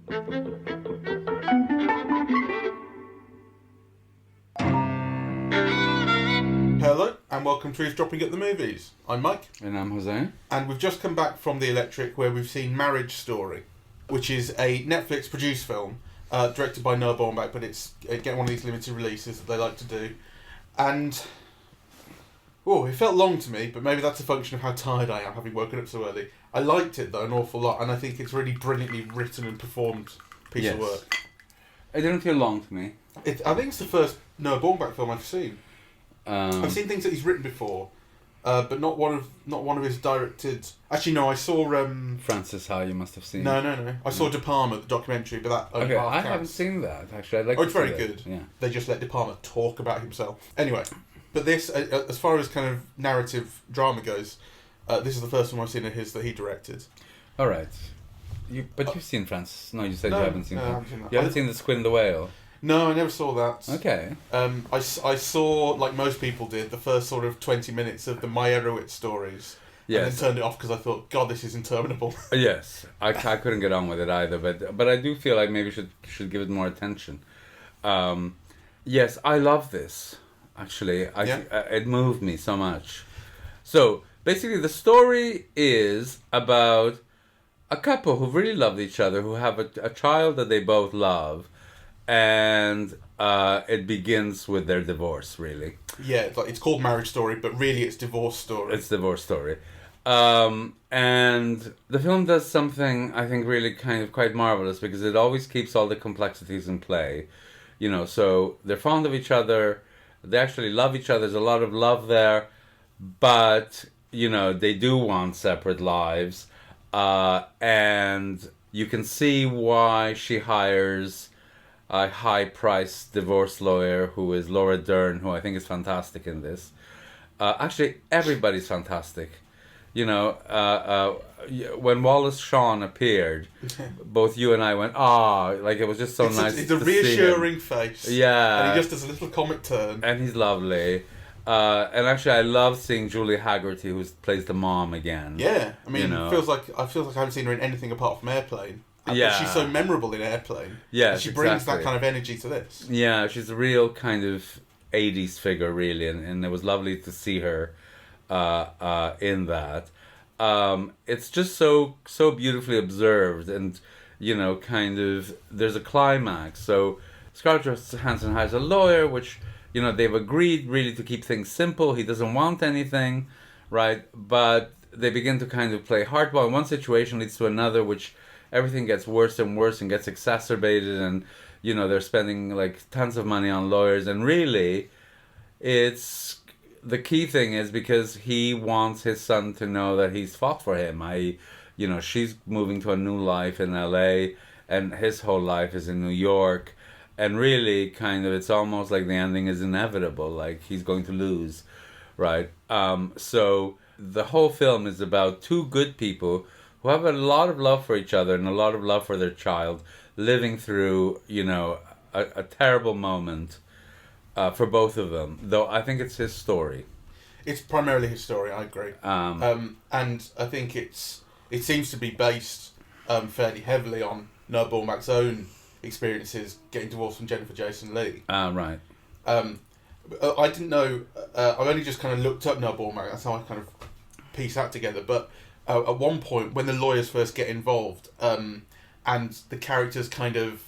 Hello, and welcome to Eavesdropping at the Movies. I'm Mike. And I'm José. And we've just come back from the Electric, where we've seen Marriage Story, which is a Netflix-produced film, directed by Noah Baumbach, but it's getting one of these limited releases that they like to do. And, it felt long to me, but maybe that's a function of how tired I am, having woken up so early. I liked it, though, an awful lot, and I think it's really brilliantly written and performed piece of work. It didn't feel long to me. I think it's the first Noah Baumbach film I've seen. I've seen things that he's written before, but not one of his directed. Actually, no, I saw Francis Ha. You must have seen. No. I saw De Palma, the documentary, but that only half I counts. haven't seen that actually. I'd like. It's to very see good. Yeah. They just let De Palma talk about himself. Anyway, but this, as far as kind of narrative drama goes, this is the first one I've seen of his that he directed. All right. But you've seen Francis. No, you said you haven't seen. No, I haven't seen that. You haven't seen The Squid and the Whale. No, I never saw that. Okay. I saw, like most people did, the first sort of 20 minutes of the Meyerowitz stories. Yes. And then turned it off because I thought, God, this is interminable. Yes. I couldn't get on with it either, but I do feel like maybe should give it more attention. Yes, I love this, actually. It moved me so much. So, basically, the story is about a couple who really love each other, who have a child that they both love, and it begins with their divorce, really. Yeah, it's called Marriage Story, but really it's Divorce Story. It's Divorce Story. And the film does something, I think, really kind of quite marvelous, because it always keeps all the complexities in play. You know, so they're fond of each other, they actually love each other, there's a lot of love there, but, you know, they do want separate lives. And you can see why she hires a high-priced divorce lawyer who is Laura Dern, who I think is fantastic in this. Actually, everybody's fantastic. You know, when Wallace Shawn appeared, both you and I went, like it was just so nice. It's a reassuring face. Yeah. And he just does a little comic turn. And he's lovely. And actually, I love seeing Julie Haggerty, who plays the mom again. Yeah, I mean, it feels like I haven't seen her in anything apart from Airplane. But she's so memorable in Airplane. Yeah, and she brings that kind of energy to this. Yeah, she's a real kind of 80s figure, really, and it was lovely to see her in that. It's just so beautifully observed, and you know, kind of there's a climax. So Scarlett Johansson hires a lawyer, which, you know, they've agreed really to keep things simple. He doesn't want anything, right? But they begin to kind of play hardball, and one situation leads to another, which everything gets worse and worse and gets exacerbated, and you know, they're spending like tons of money on lawyers, and really it's the key thing is because he wants his son to know that he's fought for him. You know, she's moving to a new life in LA, and his whole life is in New York, and really kind of it's almost like the ending is inevitable, like he's going to lose, right? So the whole film is about two good people who have a lot of love for each other and a lot of love for their child, living through, you know, a terrible moment for both of them. Though I think it's his story. It's primarily his story, I agree. And I think it seems to be based fairly heavily on Noah Baumbach's own experiences getting divorced from Jennifer Jason Leigh. Right. I didn't know. I've only just kind of looked up Noah Baumbach. That's how I kind of piece that together. But at one point, when the lawyers first get involved, and the characters kind of,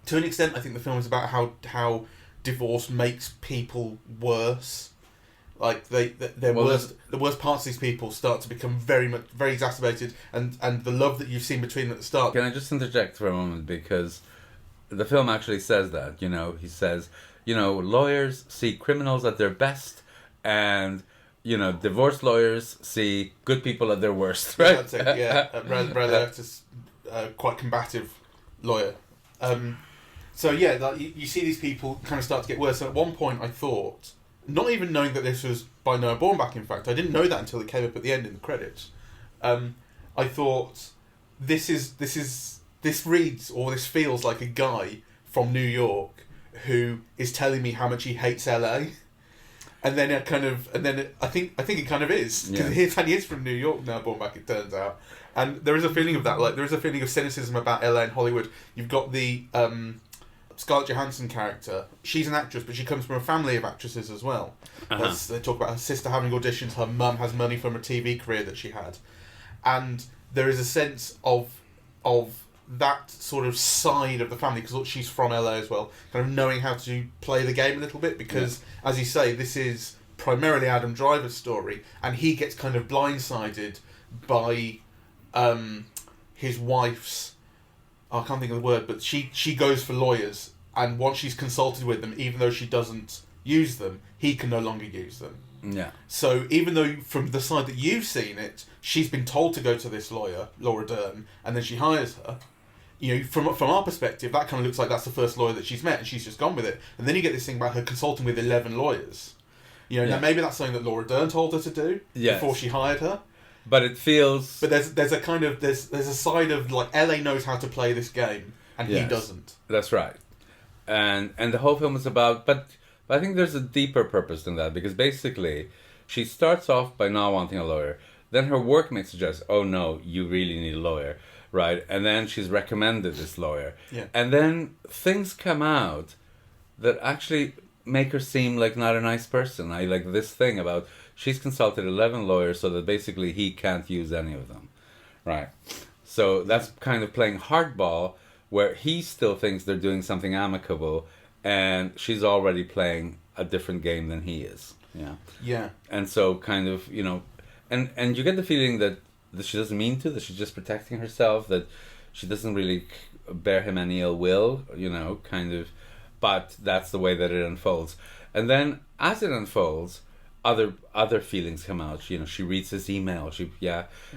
to an extent, I think the film is about how divorce makes people worse. Like the worst parts of these people start to become very exacerbated, and the love that you've seen between them at the start. Can I just interject for a moment, because the film actually says that, you know, he says, you know, lawyers see criminals at their best, and you know, divorce lawyers see good people at their worst, right? That's it, yeah. Rather just quite combative lawyer. So yeah, like, you see these people kind of start to get worse. And at one point, I thought, not even knowing that this was by Noah Baumbach, in fact, I didn't know that until it came up at the end in the credits. I thought this feels like a guy from New York who is telling me how much he hates LA. And then I think it kind of is, because he is from New York now, born back, it turns out. And there is a feeling of that, like there is a feeling of cynicism about LA and Hollywood. You've got the Scarlett Johansson character. She's an actress, but she comes from a family of actresses as well. They talk about her sister having auditions. Her mum has money from a TV career that she had, and there is a sense of that sort of side of the family, because she's from LA as well, kind of knowing how to play the game a little bit, because as you say, this is primarily Adam Driver's story, and he gets kind of blindsided by his wife's, I can't think of the word, but she goes for lawyers, and once she's consulted with them, even though she doesn't use them, he can no longer use them. Yeah. So even though from the side that you've seen it, she's been told to go to this lawyer, Laura Dern, and then she hires her. You know, from our perspective, that kind of looks like that's the first lawyer that she's met, and she's just gone with it. And then you get this thing about her consulting with 11 lawyers. You know, now maybe that's something that Laura Dern told her to do before she hired her. But it feels. But there's a kind of there's a side of like LA knows how to play this game, and he doesn't. That's right, and the whole film is about. But I think there's a deeper purpose than that, because basically, she starts off by not wanting a lawyer. Then her workmate suggests, "Oh no, you really need a lawyer." Right, and then she's recommended this lawyer. Yeah. And then things come out that actually make her seem like not a nice person. I like this thing about she's consulted 11 lawyers so that basically he can't use any of them. Right. So that's kind of playing hardball, where he still thinks they're doing something amicable, and she's already playing a different game than he is. Yeah. Yeah. And so kind of, you know, and you get the feeling that she doesn't mean to, that she's just protecting herself, that she doesn't really bear him any ill will, you know, kind of, but that's the way that it unfolds. And then as it unfolds, other feelings come out. You know, she reads his email,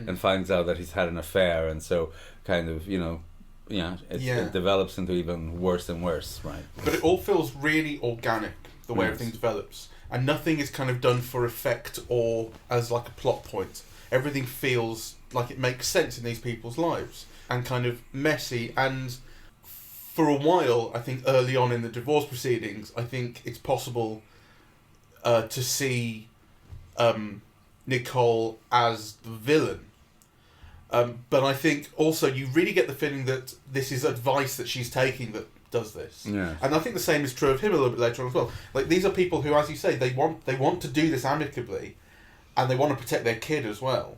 and finds out that he's had an affair, and so kind of, you know, it develops into even worse and worse, right? But it all feels really organic, the way everything develops, and nothing is kind of done for effect or as like a plot point. Everything feels like it makes sense in these people's lives, and kind of messy. And for a while, I think early on in the divorce proceedings, I think it's possible to see Nicole as the villain. But I think also you really get the feeling that this is advice that she's taking that does this. Yeah. And I think the same is true of him a little bit later on as well. Like, these are people who, as you say, they want to do this amicably, and they want to protect their kid as well.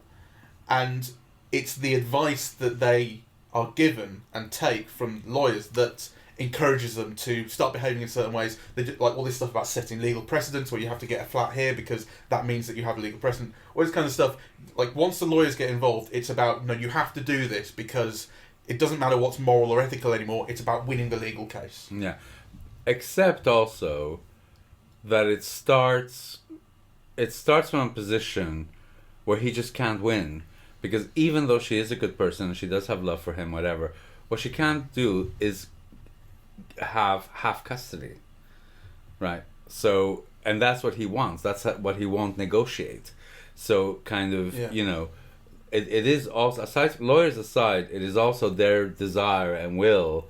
And it's the advice that they are given and take from lawyers that encourages them to start behaving in certain ways. They do, like all this stuff about setting legal precedents, where you have to get a flat here because that means that you have a legal precedent. All this kind of stuff. Like, once the lawyers get involved, it's about, no, you have to do this because it doesn't matter what's moral or ethical anymore. It's about winning the legal case. Yeah. Except also that it starts from a position where he just can't win. Because even though she is a good person and she does have love for him, whatever, what she can't do is have half custody. Right? So, and that's what he wants. That's what he won't negotiate. So, kind of, you know, it is also, lawyers aside, it is also their desire and will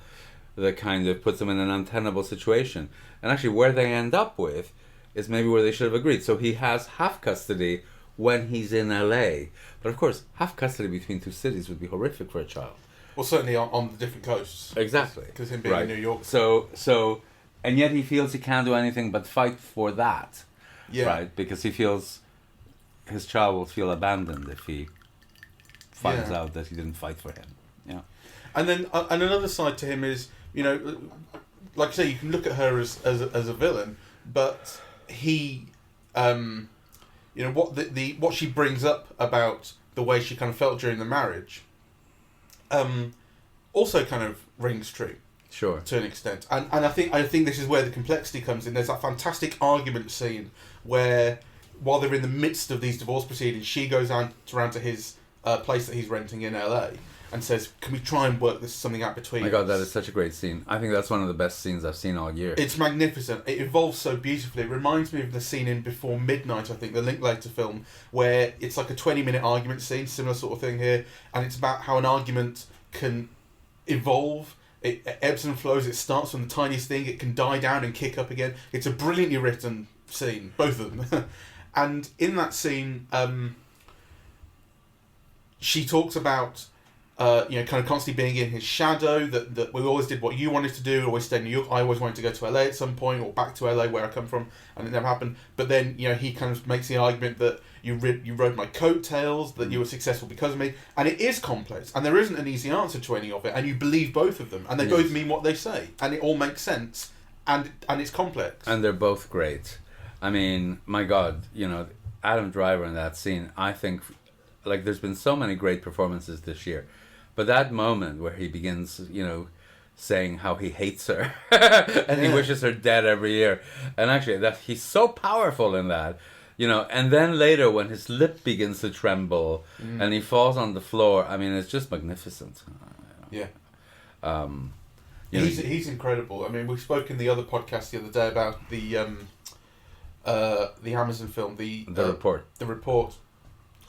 that kind of puts them in an untenable situation. And actually, where they end up with is maybe where they should have agreed. So he has half custody when he's in LA. But of course, half custody between two cities would be horrific for a child. Well, certainly on the different coasts. Exactly. Because him being in New York. So, and yet he feels he can't do anything but fight for that. Yeah. Right? Because he feels his child will feel abandoned if he finds out that he didn't fight for him. Yeah. And then, and another side to him is, you know, like I say, you can look at her as a villain, but he, you know, what she brings up about the way she kind of felt during the marriage, also kind of rings true. Sure. To an extent, and I think this is where the complexity comes in. There's that fantastic argument scene where, while they're in the midst of these divorce proceedings, she goes around to his place that he's renting in LA and says, "Can we try and work something out between?" My God, us?" that is such a great scene. I think that's one of the best scenes I've seen all year. It's magnificent. It evolves so beautifully. It reminds me of the scene in Before Midnight, I think, the Linklater film, where it's like a 20-minute argument scene, similar sort of thing here, and it's about how an argument can evolve. It ebbs and flows. It starts from the tiniest thing. It can die down and kick up again. It's a brilliantly written scene, both of them. And in that scene, she talks about, kind of constantly being in his shadow, that we always did what you wanted to do, always stay in New York. I always wanted to go to LA at some point, or back to LA where I come from, and it never happened. But then, he kind of makes the argument that you rode my coattails, that you were successful because of me, and it is complex, and there isn't an easy answer to any of it, and you believe both of them, and they both mean what they say, and it all makes sense, and it's complex. And they're both great. I mean, my God, Adam Driver in that scene, I think, like, there's been so many great performances this year, but that moment where he begins, saying how he hates her and he wishes her dead every year, and actually that he's so powerful in that, and then later when his lip begins to tremble and he falls on the floor, I mean, it's just magnificent. He's incredible. I mean, we spoke in the other podcast the other day about the Amazon film, the Report. The Report,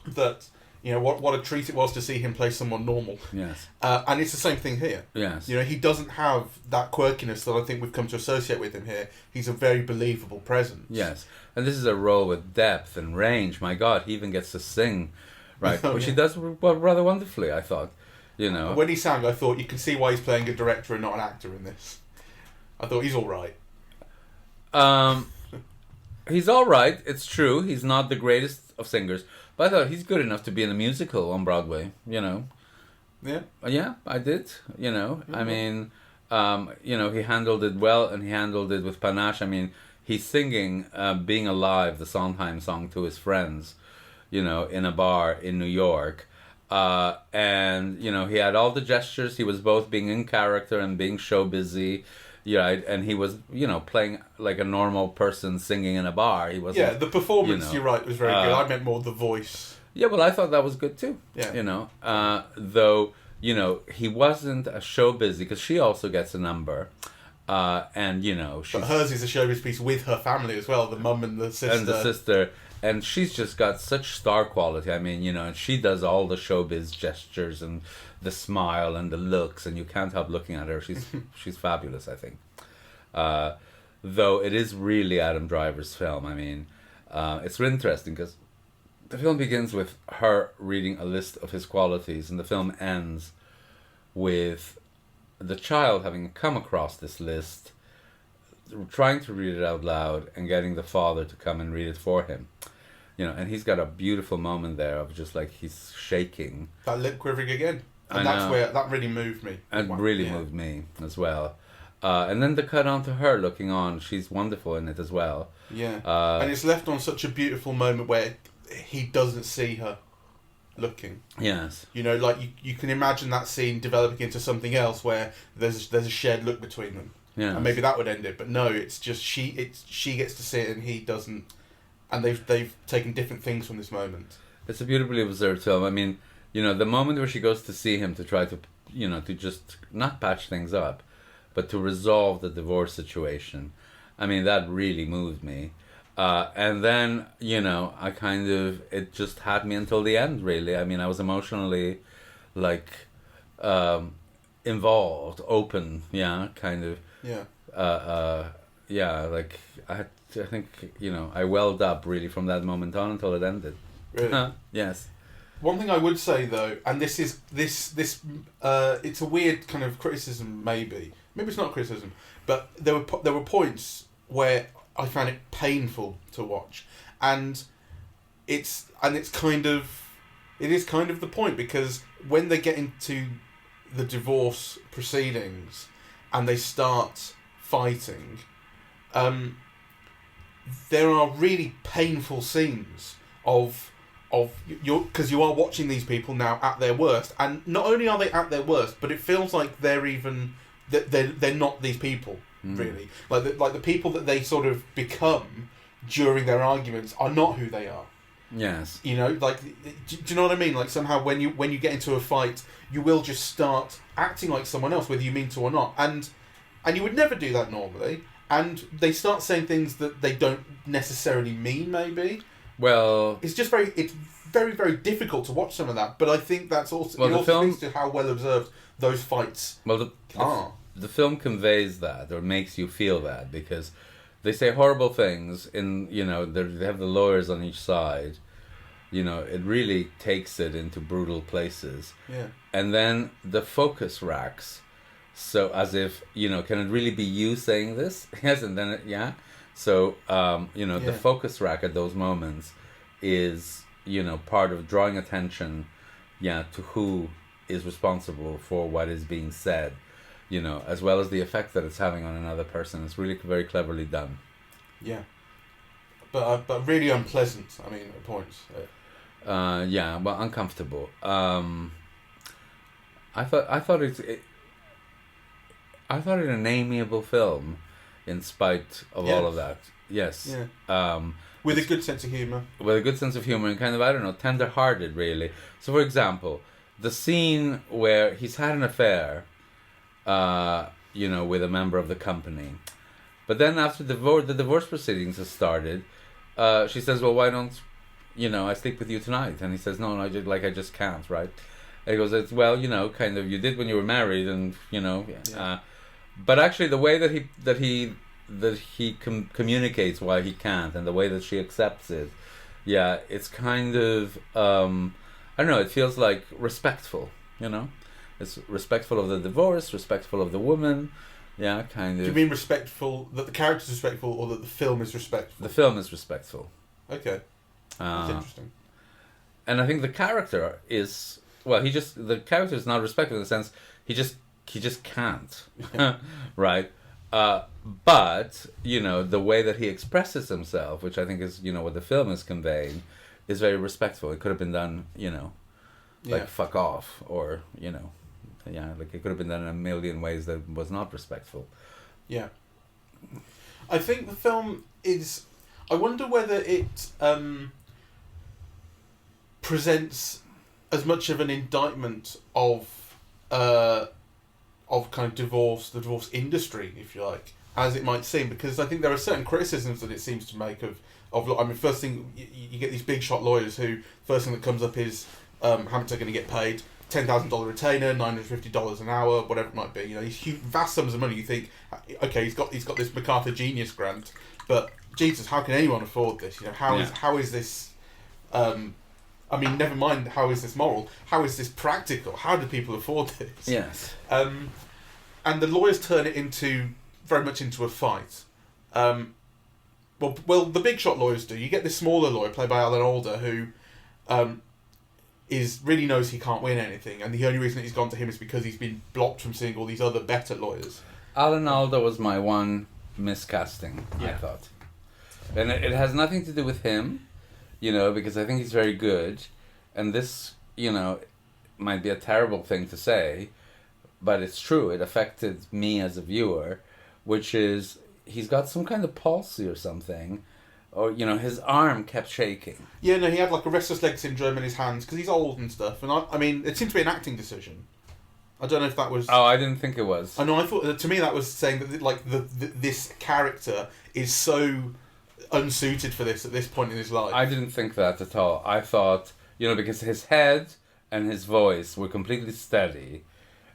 that what a treat it was to see him play someone normal. Yes. And it's the same thing here. Yes. He doesn't have that quirkiness that I think we've come to associate with him here. He's a very believable presence. Yes. And this is a role with depth and range. My God, he even gets to sing, right? Which he does rather wonderfully, I thought. When he sang, I thought you can see why he's playing a director and not an actor in this. I thought he's all right. He's all right. It's true. He's not the greatest of singers, but I thought he's good enough to be in a musical on Broadway. Yeah. Yeah, I did. I mean, he handled it well, and he handled it with panache. I mean, he's singing "Being Alive," the Sondheim song, to his friends, in a bar in New York. And he had all the gestures. He was both being in character and being show busy. Yeah, and he was, playing like a normal person singing in a bar. He was. Yeah, the performance, you're right, was very good. I meant more the voice. Yeah, well, I thought that was good too. Yeah. Though, he wasn't a show busy, because she also gets a number. And, she's... But hers is a showbiz piece with her family as well, the mum and the sister. And the sister. And she's just got such star quality. I mean, and she does all the showbiz gestures and the smile and the looks, and you can't help looking at her. She's fabulous, I think. Though it is really Adam Driver's film. I mean, it's really interesting because the film begins with her reading a list of his qualities, and the film ends with the child having come across this list, trying to read it out loud, and getting the father to come and read it for him. And he's got a beautiful moment there of just like he's shaking. That lip quivering again. And that's where that really moved me. It really moved me as well. And then the cut onto her looking on. She's wonderful in it as well. Yeah. And it's left on such a beautiful moment where he doesn't see her looking. Yes. Like you can imagine that scene developing into something else where there's a shared look between them. Yeah. And maybe that would end it, but no, it's just she gets to see it and he doesn't, and they've taken different things from this moment. It's a beautifully observed film. I mean, the moment where she goes to see him to try to, to just not patch things up, but to resolve the divorce situation. I mean, that really moved me. And then, it just had me until the end, really. I mean, I was emotionally, involved, open, kind of. Yeah. I think, I welled up really from that moment on until it ended. Really? Yes. One thing I would say though, and this it's a weird kind of criticism, maybe it's not criticism, but there were points where I found it painful to watch, and it is kind of the point, because when they get into the divorce proceedings and they start fighting, there are really painful scenes because you are watching these people now at their worst, and not only are they at their worst, but it feels like they're not these people really. Like the people that they sort of become during their arguments are not who they are. Yes. Do you know what I mean? Like somehow when you get into a fight, you will just start acting like someone else, whether you mean to or not, and you would never do that normally. And they start saying things that they don't necessarily mean, maybe. Well, it's very, very difficult to watch some of that. But I think that's also speaks to how well observed those fights are. The film conveys that, or makes you feel that, because they say horrible things in, they have the lawyers on each side. It really takes it into brutal places. Yeah. And then the focus racks. So as if, can it really be you saying this? Yes, and then So, the focus rack at those moments is, part of drawing attention, to who is responsible for what is being said, as well as the effect that it's having on another person. It's really very cleverly done. Yeah. But really unpleasant, at points. Uncomfortable. I thought it an amiable film, in spite of all of that. Yes. Yeah. With a good sense of humour. With a good sense of humour and kind of, tender-hearted, really. So, for example, the scene where he's had an affair, with a member of the company. But then after the divorce proceedings have started, she says, well, why don't, I sleep with you tonight? And he says, no, I just can't, right? And he goes, it's, well, kind of, you did when you were married, and, but actually the way that he communicates why he can't, and the way that she accepts it, it's kind of, I don't know, it feels like respectful, It's respectful of the divorce, respectful of the woman, kind of. Do you mean respectful, that the character's respectful, or that the film is respectful? The film is respectful. Okay. That's interesting. And I think the character is, the character is not respectful in the sense, he just can't, right? But, the way that he expresses himself, which I think is, what the film is conveying, is very respectful. It could have been done, fuck off, or, it could have been done in a million ways that was not respectful. Yeah. I think the film is, I wonder whether it presents as much of an indictment of kind of the divorce industry, if you like, as it might seem, because I think there are certain criticisms that it seems to make of first thing, you get these big shot lawyers who, first thing that comes up is, how much they're going to get paid, $10,000 retainer, $950 an hour, whatever it might be, these huge, vast sums of money. You think, okay, he's got this MacArthur Genius Grant, but Jesus, how can anyone afford this? How is this, never mind how is this moral, how is this practical? How do people afford this? Yes. And the lawyers turn it very much into a fight. Well, the big shot lawyers do. You get this smaller lawyer played by Alan Alda who really knows he can't win anything, and the only reason that he's gone to him is because he's been blocked from seeing all these other better lawyers. Alan Alda was my one miscasting, I thought. And it has nothing to do with him, because I think he's very good, and this, might be a terrible thing to say, but it's true. It affected me as a viewer, which is he's got some kind of palsy or something, or his arm kept shaking. Yeah, no, he had like a restless leg syndrome in his hands because he's old and stuff. And I mean, it seemed to be an acting decision. I don't know if that was. Oh, I didn't think it was. I know. I thought to me that was saying that this character is so unsuited for this at this point in his life. I didn't think that at all. I thought because his head and his voice were completely steady.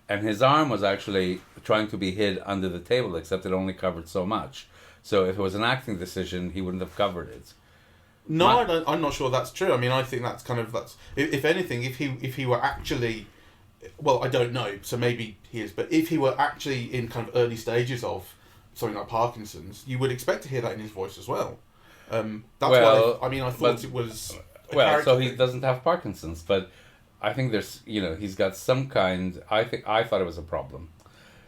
And his arm was actually trying to be hid under the table, except it only covered so much. So if it was an acting decision, he wouldn't have covered it. No, I'm not sure that's true. I mean, I think that's if anything, if he were actually, well, I don't know, so maybe he is, but if he were actually in kind of early stages of something like Parkinson's, you would expect to hear that in his voice as well. That's why I thought it was. So he doesn't have Parkinson's, but. I think there's, he's got some kind. I thought it was a problem,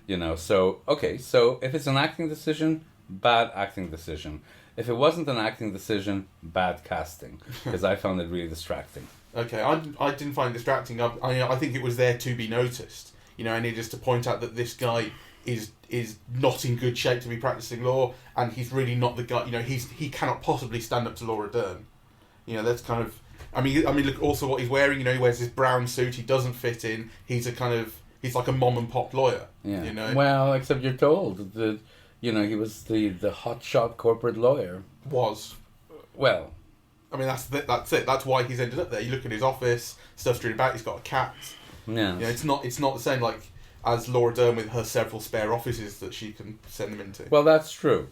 So so if it's an acting decision, bad acting decision. If it wasn't an acting decision, bad casting, because I found it really distracting. Okay, I didn't find it distracting. I think it was there to be noticed. I needed just to point out that this guy is not in good shape to be practicing law, and he's really not the guy. He cannot possibly stand up to Laura Dern. That's kind of. I mean, look also what he's wearing. He wears this brown suit. He doesn't fit in. He's like a mom and pop lawyer. Yeah. Well, except you're told that, he was the hotshot corporate lawyer. Was. Well. I mean, that's it. That's why he's ended up there. You look at his office, stuff strewn about. He's got a cat. Yeah. It's not the same as Laura Dern with her several spare offices that she can send them into. Well, that's true.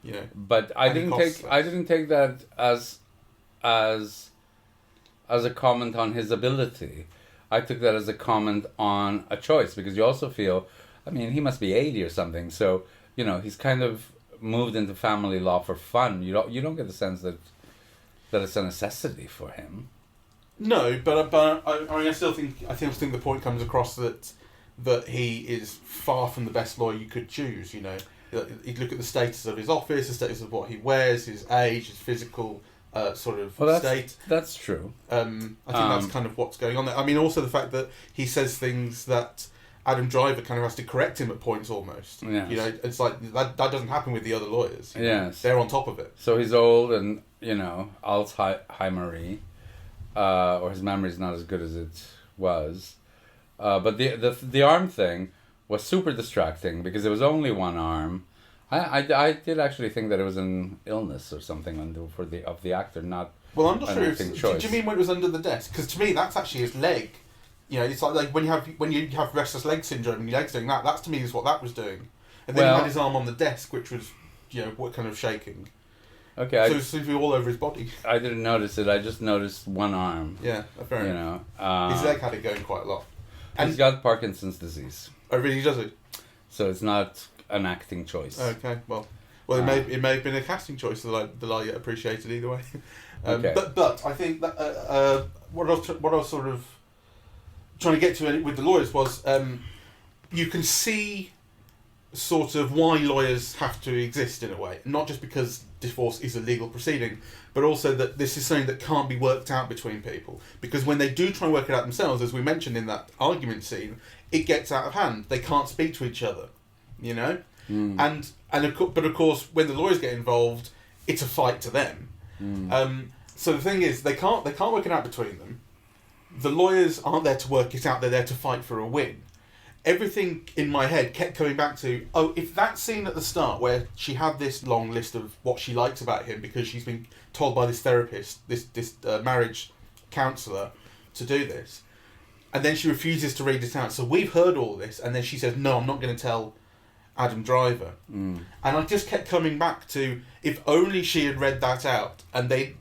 You know, But I And it didn't costs take I less. didn't take that as a comment on his ability. I took that as a comment on a choice, because you also feel, I mean, he must be 80 or something, so he's kind of moved into family law for fun. You don't get the sense that it's a necessity for him. No, but I mean, I still think the point comes across that he is far from the best lawyer you could choose. You know, you look at the status of his office, the status of what he wears, his age, his physical sort of state. That's true. I think that's kind of what's going on there. I mean, also the fact that he says things that Adam Driver kind of has to correct him at points almost. Yes. You know, it's like that doesn't happen with the other lawyers. You know? Yes. They're on top of it. So he's old and, Alzheimer, or his memory's not as good as it was. But the arm thing was super distracting because it was only one arm. I did actually think that it was an illness or something of the actor, not Well, I'm not an sure. acting choice. Do you mean when it was under the desk? Because to me, that's actually his leg. You know, it's like when you have restless leg syndrome and your leg's doing that. That's to me is what that was doing. And then he had his arm on the desk, which was what kind of shaking. Okay, So it seems to be all over his body. I didn't notice it. I just noticed one arm. Yeah, fair enough. His leg had it going quite a lot. And he's got Parkinson's disease, oh, really? Does it? so it's not an acting choice. Okay. Well, it may have been a casting choice that I appreciated either way. Okay. But I think that what I was sort of trying to get to with the lawyers was you can see sort of why lawyers have to exist in a way, not just because divorce is a legal proceeding, but also that this is something that can't be worked out between people, because when they do try and work it out themselves, as we mentioned in that argument scene, it gets out of hand. They can't speak to each other, and of course when the lawyers get involved, it's a fight to them. So the thing is, they can't work it out between them. The lawyers aren't there to work it out, they're there to fight for a win. Everything in my head kept coming back to, if that scene at the start where she had this long list of what she likes about him because she's been told by this therapist, this marriage counsellor, to do this, and then she refuses to read it out. So we've heard all this, and then she says, no, I'm not going to tell Adam Driver. And I just kept coming back to, if only she had read that out, and they'd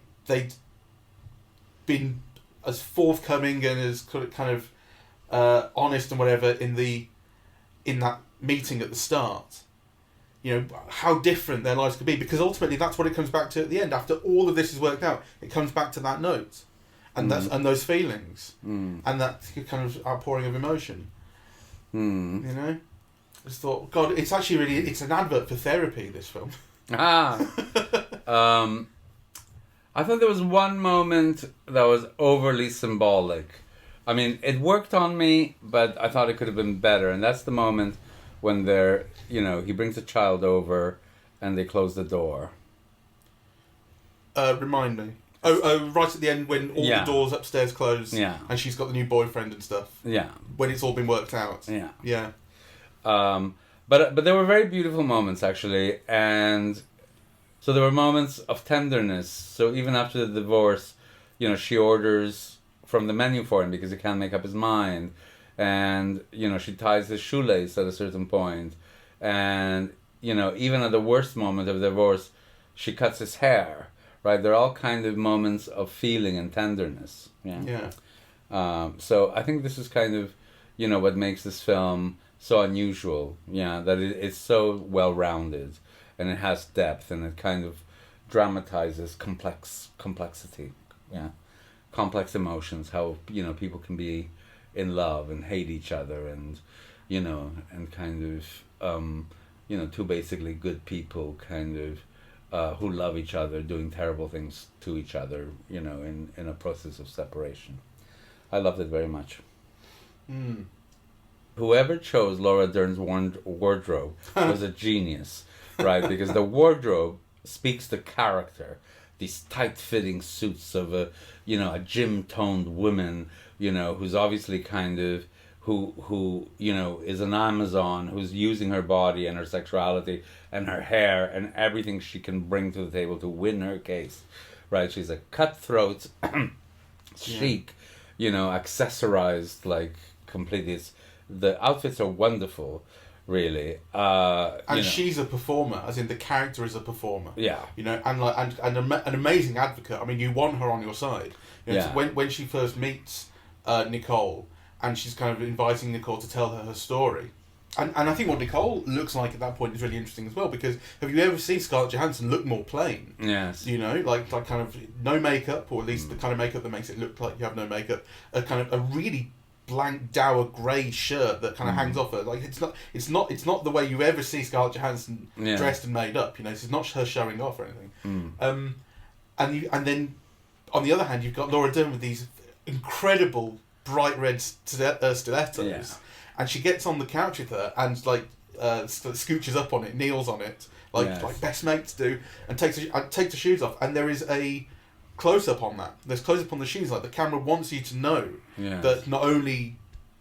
been as forthcoming and as kind of honest and whatever in that meeting at the start, how different their lives could be, because ultimately that's what it comes back to at the end. After all of this is worked out, it comes back to that note and and those feelings and that kind of outpouring of emotion. I just thought, God, it's actually it's an advert for therapy, this film. I thought there was one moment that was overly symbolic. I mean, it worked on me, but I thought it could have been better. And that's the moment when he brings a child over and they close the door. Remind me. Right at the end when all the doors upstairs close and she's got the new boyfriend and stuff. Yeah. When it's all been worked out. Yeah. Yeah. But there were very beautiful moments, actually. And so there were moments of tenderness. So even after the divorce, she orders from the menu for him because he can't make up his mind, and she ties his shoelace at a certain point, and even at the worst moment of divorce, she cuts his hair. Right, they're all kind of moments of feeling and tenderness. So I think this is kind of what makes this film so unusual. That it's so well rounded, and it has depth, and it kind of dramatizes complexity. Complex emotions, how people can be in love and hate each other, and and kind of two basically good people kind of who love each other doing terrible things to each other in a process of separation. I loved it very much. Whoever chose Laura Dern's wardrobe was a genius, right? Because the wardrobe speaks to character. These tight-fitting suits of a gym-toned woman, who's obviously kind of who is an Amazon, who's using her body and her sexuality and her hair and everything she can bring to the table to win her case, right? She's a cutthroat, chic, accessorized like completely. The outfits are wonderful, really. And she's a performer, as in the character is a performer. Yeah. You know, and an amazing advocate. I mean, you want her on your side. You know, Yeah. When she first meets Nicole, and she's kind of inviting Nicole to tell her story. And I think what Nicole looks like at that point is really interesting as well, because have you ever seen Scarlett Johansson look more plain? Yes. You know, like kind of no makeup, or at least the kind of makeup that makes it look like you have no makeup. A kind of a really blank dour grey shirt that kind of hangs off her. Like it's not the way you ever see Scarlett Johansson dressed and made up. You know, this is not her showing off or anything. And then on the other hand, you've got Laura Dern with these incredible bright red stilettos, and she gets on the couch with her and scooches up on it, kneels on it, like best mates do, and takes the shoes off. And there is a close up on that. There's close up on the shoes. Like the camera wants you to know that not only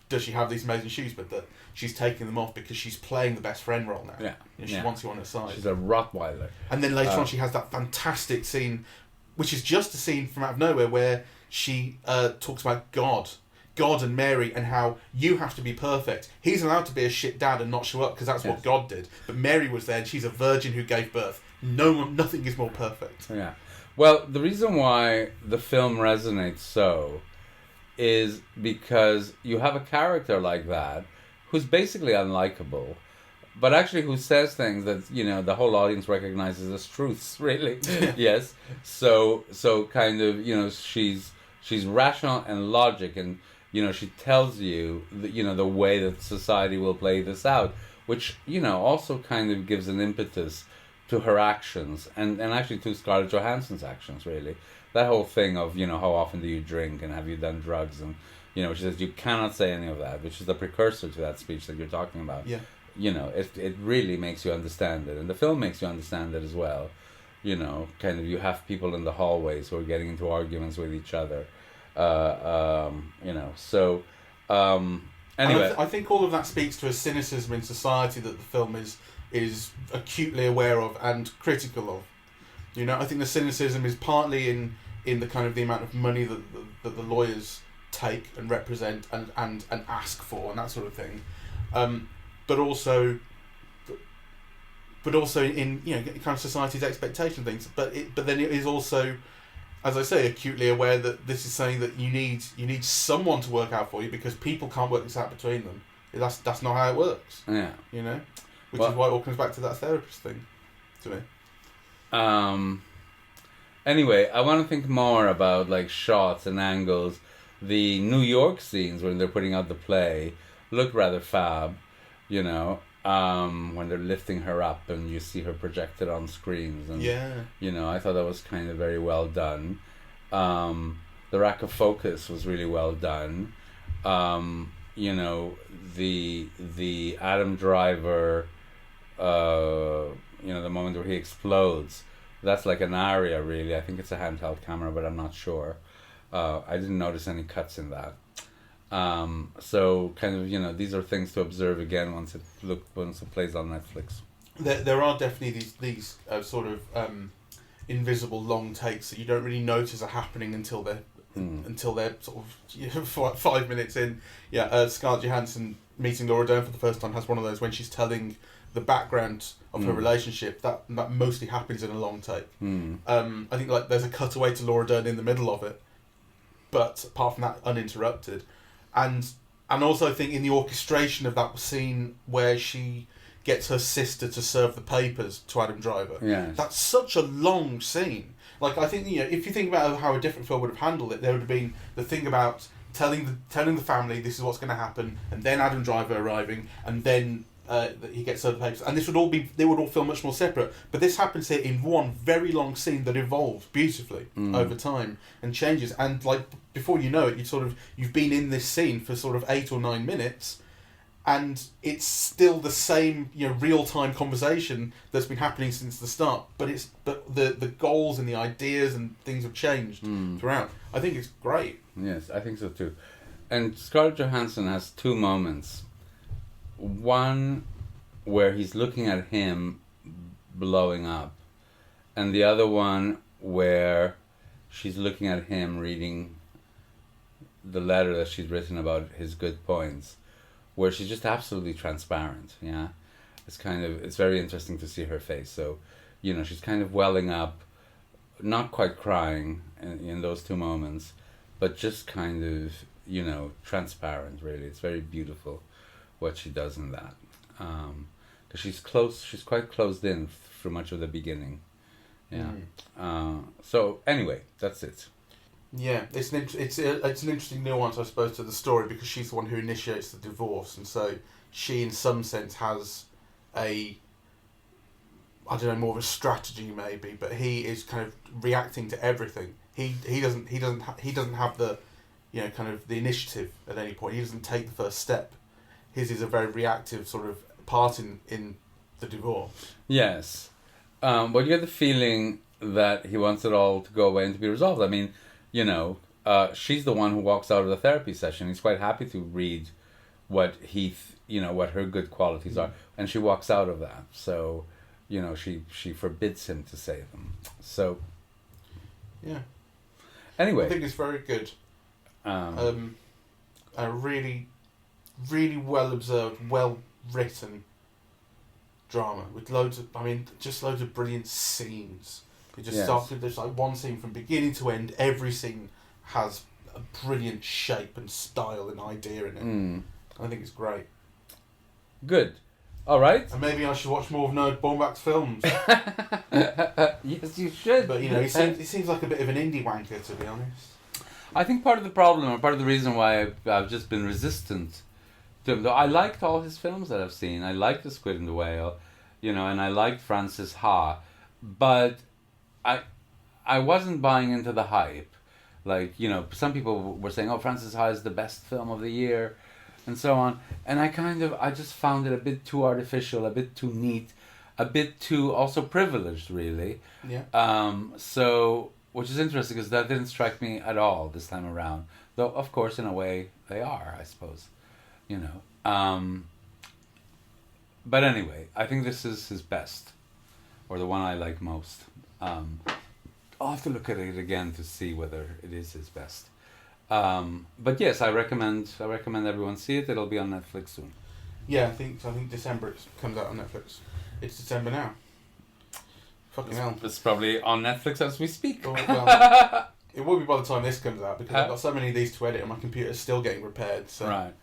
does she have these amazing shoes, but that she's taking them off because she's playing the best friend role now. Yeah, you know, she wants you on her side. She's a Rottweiler. And then later on, she has that fantastic scene, which is just a scene from out of nowhere, where she talks about God and Mary, and how you have to be perfect. He's allowed to be a shit dad and not show up because that's what God did. But Mary was there, and she's a virgin who gave birth. Nothing is more perfect. Yeah. Well, the reason why the film resonates so is because you have a character like that who's basically unlikable, but actually who says things that, you know, the whole audience recognizes as truths, really. Yes. So kind of, you know, she's rational and logic, and, you know, she tells you, the way that society will play this out, which, you know, also kind of gives an impetus to her actions, and actually to Scarlett Johansson's actions, really. That whole thing of, you know, how often do you drink and have you done drugs, and, you know, she says you cannot say any of that, which is the precursor to that speech that you're talking about. Yeah. You know, it really makes you understand it, and the film makes you understand it as well. You know, kind of, you have people in the hallways who are getting into arguments with each other. You know, so anyway, I think all of that speaks to a cynicism in society that the film is acutely aware of and critical of. You know, I think the cynicism is partly in the kind of the amount of money that the lawyers take and represent and ask for and that sort of thing, but also in, you know, kind of society's expectation things. But then it is also, as I say, acutely aware that this is saying that you need someone to work out for you, because people can't work this out between them. That's not how it works. Yeah. You know, which is why it all comes back to that therapist thing, to me. Anyway, I want to think more about like shots and angles. The New York scenes when they're putting out the play look rather fab, you know. When they're lifting her up and you see her projected on screens, and you know, I thought that was kind of very well done. The rack of focus was really well done. You know, the Adam Driver, you know, the moment where he explodes, that's like an aria, really. I think it's a handheld camera, but I'm not sure. I didn't notice any cuts in that. So kind of, you know, these are things to observe again once it plays on Netflix. There are definitely these sort of invisible long takes that you don't really notice are happening until they're sort of 5 minutes in. Scarlett Johansson meeting Laura Dern for the first time has one of those when she's telling the background of her relationship that mostly happens in a long take. I think like there's a cutaway to Laura Dern in the middle of it, but apart from that, uninterrupted. And also I think in the orchestration of that scene where she gets her sister to serve the papers to Adam Driver, that's such a long scene. Like, I think, you know, if you think about how a different film would have handled it, there would have been the thing about telling the family this is what's going to happen, and then Adam Driver arriving, and then he gets served the papers, and they would all feel much more separate. But this happens here in one very long scene that evolves beautifully over time and changes, and like before you know it, you've been in this scene for sort of 8 or 9 minutes, and it's still the same, you know, real time conversation that's been happening since the start. But the goals and the ideas and things have changed throughout. I think it's great. Yes, I think so too. And Scarlett Johansson has 2 moments. One where he's looking at him blowing up, and the other one where she's looking at him reading the letter that she's written about his good points, where she's just absolutely transparent. Yeah, it's very interesting to see her face. So, she's kind of welling up, not quite crying in those two moments, but just kind of, transparent, really. It's very beautiful what she does in that. Because she's quite closed in through much of the beginning. Yeah. So anyway, that's it. Yeah, it's an interesting nuance, I suppose, to the story, because she's the one who initiates the divorce, and so she, in some sense, has more of a strategy maybe, but he is kind of reacting to everything. He doesn't have the, kind of the initiative at any point. He doesn't take the first step. His is a very reactive sort of part in the divorce. Yes, but you get the feeling that he wants it all to go away and to be resolved. I mean, she's the one who walks out of the therapy session. He's quite happy to read what what her good qualities are, and she walks out of that. So, she forbids him to say them. So, yeah. Anyway, I think it's very good. A really, really well observed, well written drama with loads of brilliant scenes. It just starts with, there's like one scene from beginning to end. Every scene has a brilliant shape and style and idea in it. I think it's great. Good. All right. And maybe I should watch more of Nerd Bornback's films. Yes, you should. But he seems like a bit of an indie wanker, to be honest. I think part of the problem, or part of the reason why I've just been resistant to him, though I liked all his films that I've seen. I liked The Squid and the Whale, and I liked Francis Ha, but I wasn't buying into the hype. Like, some people were saying, oh, Francis Ha is the best film of the year, and so on. And I just found it a bit too artificial, a bit too neat, a bit too also privileged, really. Yeah. So, which is interesting because that didn't strike me at all this time around. Though, of course, in a way, they are, I suppose. But anyway, I think this is his best, or the one I like most. I'll have to look at it again to see whether it is his best. But yes, I recommend everyone see it. It'll be on Netflix soon. Yeah, I think December it comes out on Netflix. It's December now. Fucking hell. It's probably on Netflix as we speak. Well, it will be by the time this comes out, because I've got so many of these to edit and my computer's still getting repaired. So. Right.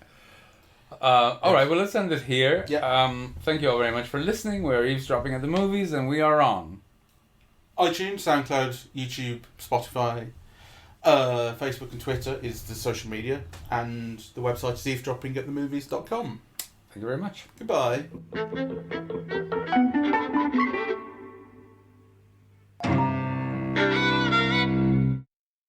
All right, well, let's end it here. Yeah. Thank you all very much for listening. We're Eavesdropping at the Movies, and we are on iTunes, SoundCloud, YouTube, Spotify, Facebook and Twitter is the social media, and the website is eavesdroppingatthemovies.com. Thank you very much. Goodbye.